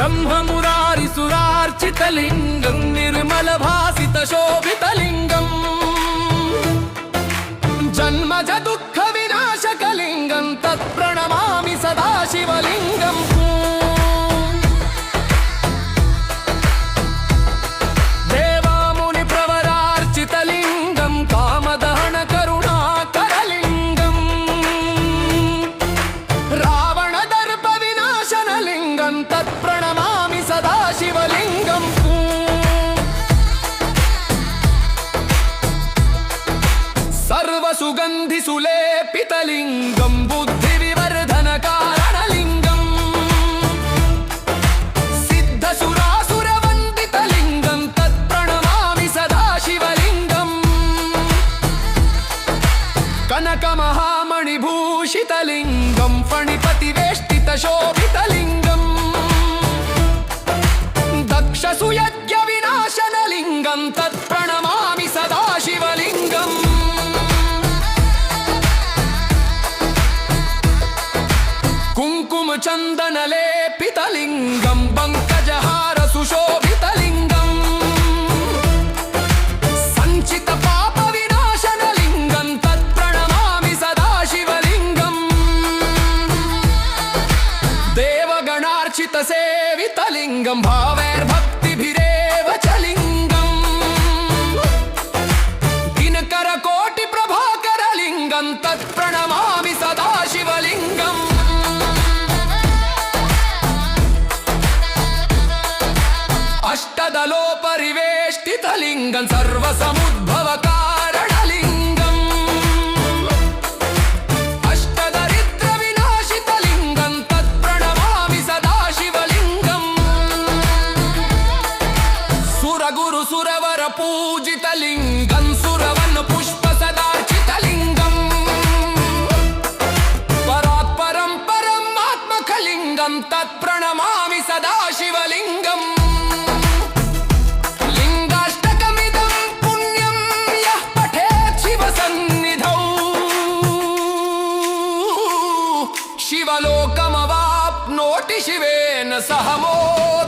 ब्रह्ममुरारिसुरार्चितलिङ्गं निर्मलभासितशोभितलिङ्गम् जन्मज दुःखविनाशकलिङ्गं तत्प्रणमामि सदा शिवलिङ्गम् देवामुनिप्रवरार्चितलिङ्गं कामदहनकरुणाकरलिङ्गम् रावणदर्पविनाशनलिङ्गं तत्प्रणमामि सदा शिवलिङ्गम् सर्वसुगन्धिसुलेपितलिङ्गं बुद्धिविवर्धनकारणलिङ्गम् सिद्धसुरासुरवन्दितलिङ्गं तत्प्रणमामि सदा शिवलिङ्गम् कनकमहामणिभूषितलिङ्गं फणिपतिवेष्टितशोभितलिङ्गम् दक्षसुयज्ञविनाशनलिङ्गं तत्प्रणमामि सदा शिवलिङ्गम् कुङ्कुमचन्दनलेपितलिङ्गं पङ्कजहारसुशोभितलिङ्गम् सञ्चितपापविनाशनलिङ्गं तत्प्रणमामि सदा शिवलिङ्गम् देवगणार्चितसेवितलिङ्गं भावैर्भक्तिभिरेव च लिङ्गम् दिनकरकोटिप्रभाकरलिङ्गं तत्प्रणमामि सदा शिवलिङ्गम् अष्टदलोपरिवेष्टितलिङ्गं सर्वसमुद्भवकारणलिङ्गम् अष्टदरिद्रविनाशितलिङ्गं तत्प्रणमामि सदा शिवलिङ्गम् सुरगुरुसुरवरपूजितलिङ्गं सुरवनपुष्पसदार्चितलिङ्गम् परात्परं परमात्मकलिङ्गं तत्प्रणमामि सदा शिवलिङ्गम् शिवलोकमवाप्नोति शिवेन सह मोह